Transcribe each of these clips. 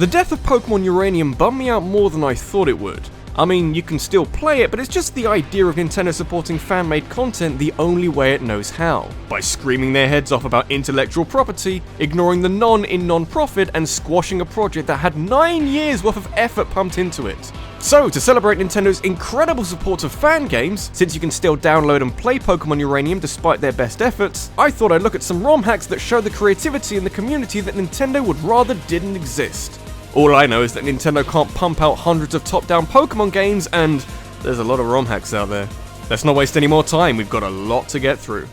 The death of Pokémon Uranium bummed me out more than I thought it would. I mean, you can still play it, but it's just the idea of Nintendo supporting fan-made content the only way it knows how. By screaming their heads off about intellectual property, ignoring the non-profit, and squashing a project that had 9 years worth of effort pumped into it. So, to celebrate Nintendo's incredible support of fan games, since you can still download and play Pokémon Uranium despite their best efforts, I thought I'd look at some ROM hacks that show the creativity in the community that Nintendo would rather didn't exist. All I know is that Nintendo can't pump out hundreds of top-down Pokémon games, and there's a lot of ROM hacks out there. Let's not waste any more time, we've got a lot to get through.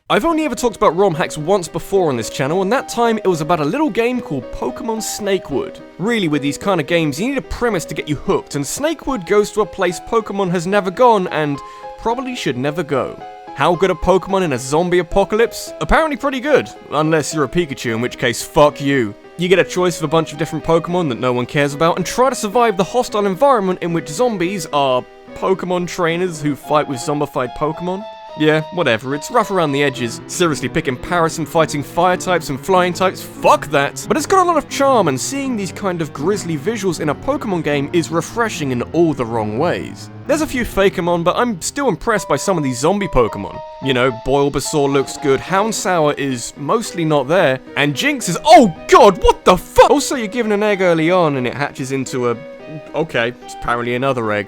I've only ever talked about ROM hacks once before on this channel, and that time it was about a little game called Pokémon Snakewood. Really, with these kind of games, you need a premise to get you hooked, and Snakewood goes to a place Pokémon has never gone, and probably should never go. How good are Pokémon in a zombie apocalypse? Apparently pretty good, unless you're a Pikachu, in which case, fuck you. You get a choice of a bunch of different Pokémon that no one cares about, and try to survive the hostile environment in which zombies are Pokémon trainers who fight with zombified Pokémon. Yeah, whatever, it's rough around the edges. Seriously, picking Paris and fighting fire types and flying types, fuck that! But it's got a lot of charm, and seeing these kind of grisly visuals in a Pokémon game is refreshing in all the wrong ways. There's a few Fakemon, but I'm still impressed by some of these zombie Pokémon. You know, Bulbasaur looks good, Houndsauer is mostly not there, and Jinx is— oh god, what the fuck?! Also, you're given an egg early on and it hatches into a— okay, it's apparently another egg.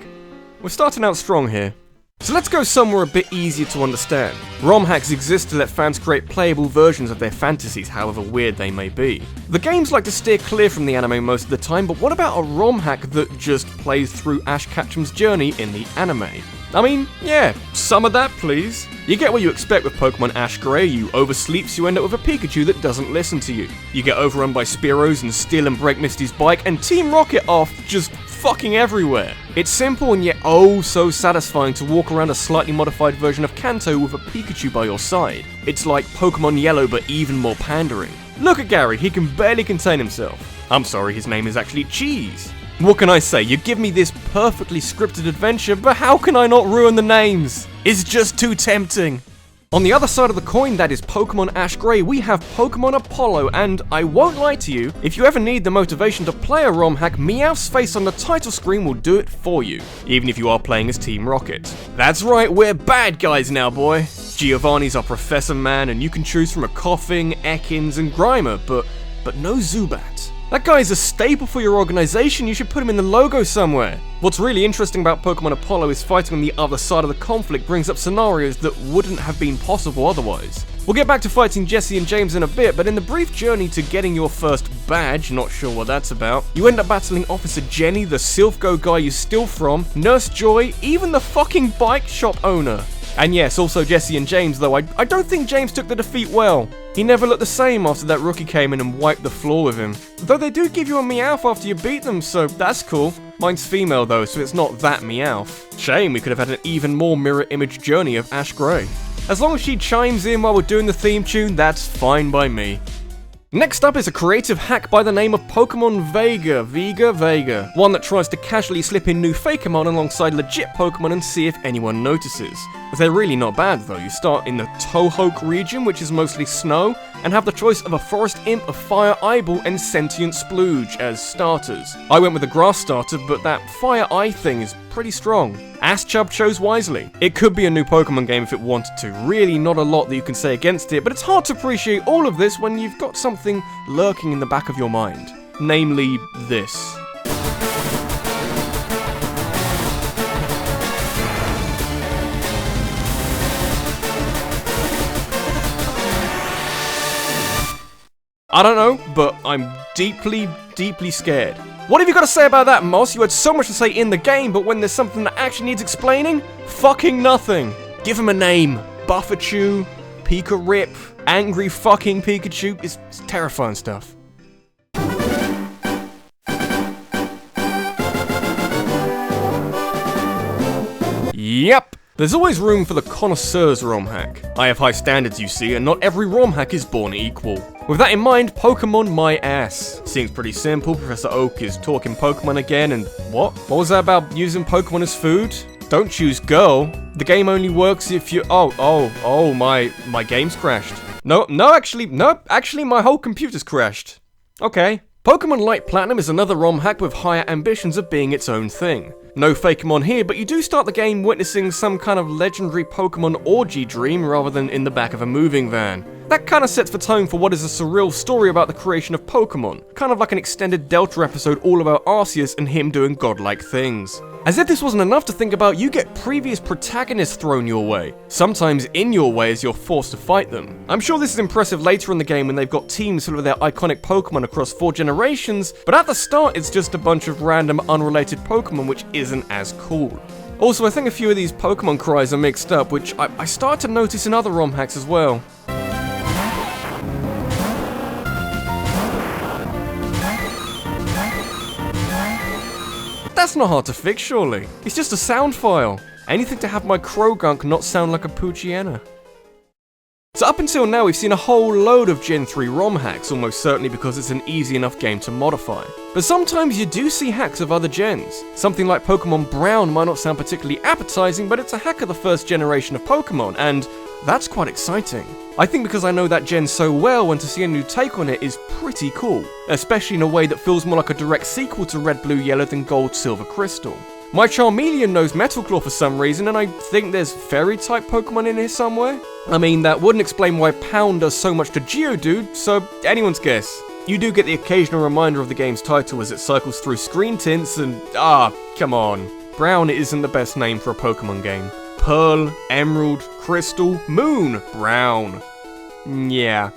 We're starting out strong here. So let's go somewhere a bit easier to understand. ROM hacks exist to let fans create playable versions of their fantasies, however weird they may be. The games like to steer clear from the anime most of the time, but what about a ROM hack that just plays through Ash Ketchum's journey in the anime? I mean, yeah, some of that please. You get what you expect with Pokemon Ash Grey, you oversleep so you end up with a Pikachu that doesn't listen to you. You get overrun by Spearows and steal and break Misty's bike, and Team Rocket off just fucking everywhere. It's simple and yet oh so satisfying to walk around a slightly modified version of Kanto with a Pikachu by your side. It's like Pokemon Yellow but even more pandering. Look at Gary, he can barely contain himself. I'm sorry, his name is actually Cheese. What can I say? You give me this perfectly scripted adventure, but how can I not ruin the names? It's just too tempting. On the other side of the coin, that is Pokemon Ash Grey, we have Pokemon Apollo, and I won't lie to you, if you ever need the motivation to play a ROM hack, Meowth's face on the title screen will do it for you, even if you are playing as Team Rocket. That's right, we're bad guys now, boy. Giovanni's our Professor Man, and you can choose from a Koffing, Ekans, and Grimer, but no Zubat. That guy is a staple for your organization, you should put him in the logo somewhere. What's really interesting about Pokemon Apollo is fighting on the other side of the conflict brings up scenarios that wouldn't have been possible otherwise. We'll get back to fighting Jesse and James in a bit, but in the brief journey to getting your first badge, not sure what that's about, you end up battling Officer Jenny, the Silphgo guy you steal from, Nurse Joy, even the fucking bike shop owner. And yes, also Jesse and James, though I don't think James took the defeat well. He never looked the same after that rookie came in and wiped the floor with him. Though they do give you a Meowth after you beat them, so that's cool. Mine's female though, so it's not that Meowth. Shame, we could have had an even more mirror image journey of Ash Grey. As long as she chimes in while we're doing the theme tune, that's fine by me. Next up is a creative hack by the name of Pokemon Vega, one that tries to casually slip in new Fakemon alongside legit Pokemon and see if anyone notices. They're really not bad though. You start in the Tohoku region, which is mostly snow, and have the choice of a Forest Imp, a Fire Eyeball, and Sentient Splooge as starters. I went with a Grass starter, but that Fire Eye thing is pretty strong. Aschub chose wisely. It could be a new Pokemon game if it wanted to. Really not a lot that you can say against it, but it's hard to appreciate all of this when you've got something lurking in the back of your mind. Namely, this. I don't know, but I'm deeply, deeply scared. What have you got to say about that, Moss? You had so much to say in the game, but when there's something that actually needs explaining, fucking nothing. Give him a name. Buffachu, Pika-Rip, Angry fucking Pikachu. It's terrifying stuff. Yep. There's always room for the connoisseur's ROM hack. I have high standards, you see, and not every ROM hack is born equal. With that in mind, Pokemon my ass. Seems pretty simple. Professor Oak is talking Pokemon again, and what? What was that about using Pokemon as food? Don't choose girl. The game only works if you— oh, my game's crashed. No, actually, my whole computer's crashed. Okay, Pokemon Light Platinum is another ROM hack with higher ambitions of being its own thing. No Fakemon here, but you do start the game witnessing some kind of legendary Pokemon orgy dream rather than in the back of a moving van. That kinda sets the tone for what is a surreal story about the creation of Pokemon, kind of like an extended Delta episode all about Arceus and him doing godlike things. As if this wasn't enough to think about, you get previous protagonists thrown your way, sometimes in your way as you're forced to fight them. I'm sure this is impressive later in the game when they've got teams full of their iconic Pokemon across 4 generations, but at the start it's just a bunch of random unrelated Pokemon which isn't as cool. Also, I think a few of these Pokemon cries are mixed up, which I started to notice in other ROM hacks as well. That's not hard to fix, surely. It's just a sound file. Anything to have my Krogunk not sound like a Poochyena. So up until now, we've seen a whole load of Gen 3 ROM hacks, almost certainly because it's an easy enough game to modify. But sometimes you do see hacks of other gens. Something like Pokemon Brown might not sound particularly appetizing, but it's a hack of the first generation of Pokemon, and that's quite exciting. I think because I know that gen so well, and to see a new take on it is pretty cool, especially in a way that feels more like a direct sequel to Red, Blue, Yellow than Gold, Silver, Crystal. My Charmeleon knows Metal Claw for some reason, and I think there's Fairy-type Pokemon in here somewhere. I mean, that wouldn't explain why Pound does so much to Geodude, so anyone's guess. You do get the occasional reminder of the game's title as it cycles through screen tints and come on. Brown isn't the best name for a Pokemon game. Pearl, Emerald, Crystal, Moon, Brown. Yeah.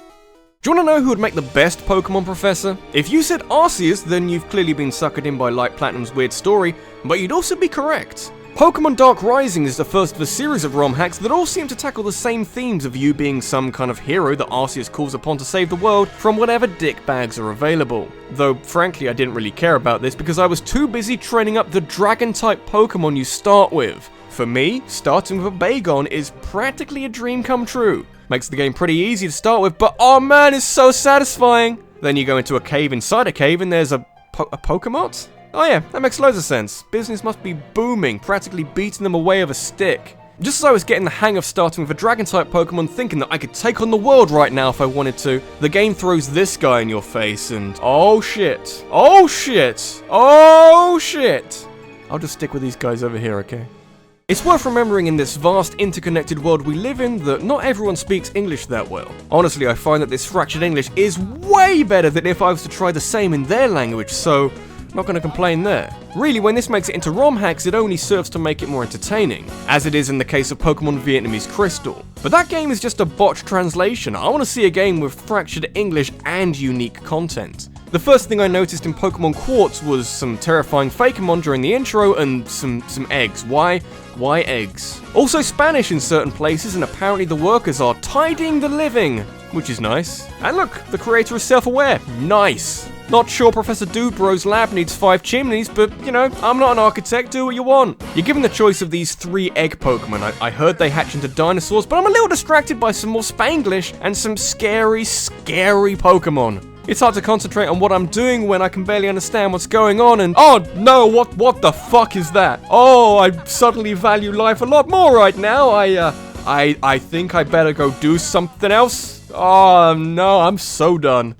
Do you want to know who would make the best Pokemon professor? If you said Arceus, then you've clearly been suckered in by Light Platinum's weird story, but you'd also be correct. Pokemon Dark Rising is the first of a series of ROM hacks that all seem to tackle the same themes of you being some kind of hero that Arceus calls upon to save the world from whatever dick bags are available. Though, frankly, I didn't really care about this because I was too busy training up the Dragon-type Pokemon you start with. For me, starting with a Bagon is practically a dream come true. Makes the game pretty easy to start with, but oh man, it's so satisfying! Then you go into a cave inside a cave and there's a Pokemon? Oh yeah, that makes loads of sense. Business must be booming, practically beating them away with a stick. Just as I was getting the hang of starting with a Dragon-type Pokemon thinking that I could take on the world right now if I wanted to, the game throws this guy in your face and oh shit, oh shit, oh shit! I'll just stick with these guys over here, okay? It's worth remembering in this vast, interconnected world we live in that not everyone speaks English that well. Honestly, I find that this fractured English is way better than if I was to try the same in their language, so not gonna complain there. Really, when this makes it into ROM hacks, it only serves to make it more entertaining, as it is in the case of Pokemon Vietnamese Crystal. But that game is just a botched translation. I want to see a game with fractured English and unique content. The first thing I noticed in Pokemon Quartz was some terrifying Fakemon during the intro and some eggs. Why? Why eggs? Also Spanish in certain places, and apparently the workers are tidying the living, which is nice. And look, the creator is self-aware. Nice. Not sure Professor Dudebro's lab needs 5 chimneys, but, you know, I'm not an architect, do what you want. You're given the choice of these 3 egg Pokemon. I heard they hatch into dinosaurs, but I'm a little distracted by some more Spanglish and some scary, scary Pokemon. It's hard to concentrate on what I'm doing when I can barely understand what's going on and oh no, what the fuck is that? Oh, I suddenly value life a lot more right now. I think I better go do something else. Oh no, I'm so done.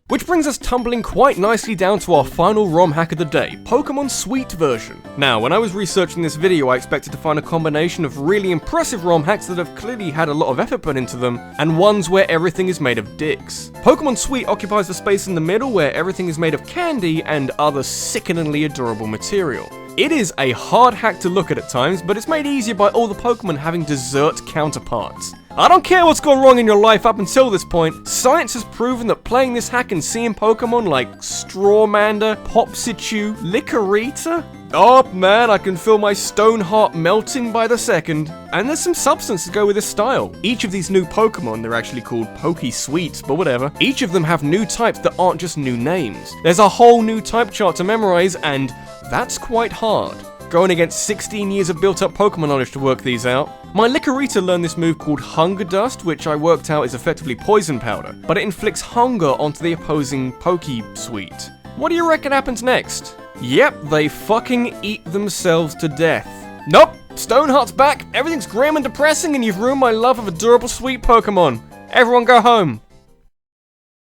Which brings us tumbling quite nicely down to our final ROM hack of the day, Pokemon Sweet version. Now, when I was researching this video, I expected to find a combination of really impressive ROM hacks that have clearly had a lot of effort put into them, and ones where everything is made of dicks. Pokemon Sweet occupies the space in the middle where everything is made of candy and other sickeningly adorable material. It is a hard hack to look at times, but it's made easier by all the Pokemon having dessert counterparts. I don't care what's gone wrong in your life up until this point, science has proven that playing this hack and seeing Pokemon like Strawmander, Popsichu, Licorice? Oh man, I can feel my stone heart melting by the second. And there's some substance to go with this style. Each of these new Pokemon, they're actually called Poke-Sweets, but whatever. Each of them have new types that aren't just new names. There's a whole new type chart to memorize, and that's quite hard. Going against 16 years of built-up Pokemon knowledge to work these out. My Licorice learned this move called Hunger Dust, which I worked out is effectively poison powder, but it inflicts hunger onto the opposing Poke-Sweet. What do you reckon happens next? Yep, they fucking eat themselves to death. Nope, Stoneheart's back, everything's grim and depressing, and you've ruined my love of adorable sweet Pokemon. Everyone go home.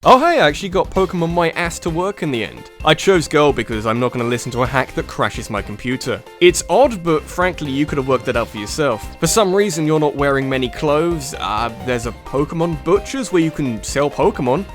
Oh hey, I actually got Pokemon my ass to work in the end. I chose Gold because I'm not going to listen to a hack that crashes my computer. It's odd, but frankly you could have worked that out for yourself. For some reason you're not wearing many clothes, there's a Pokemon Butcher's where you can sell Pokemon.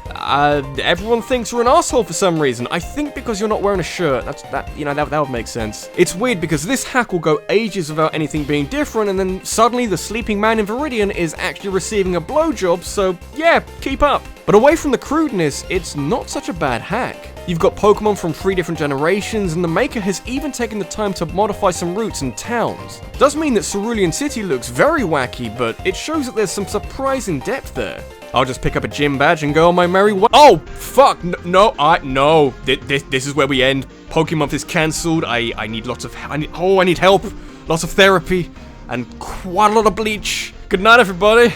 Everyone thinks you're an asshole for some reason. I think because you're not wearing a shirt, that would make sense. It's weird because this hack will go ages without anything being different, and then suddenly the sleeping man in Viridian is actually receiving a blowjob, so yeah, keep up. But away from the crudeness, it's not such a bad hack. You've got Pokemon from 3 different generations, and the maker has even taken the time to modify some routes and towns. Does mean that Cerulean City looks very wacky, but it shows that there's some surprising depth there. I'll just pick up a gym badge and go on my merry way. Oh, fuck, no. This is where we end. Pokemon is cancelled. I need lots of, I need help. Lots of therapy, and quite a lot of bleach. Good night, everybody.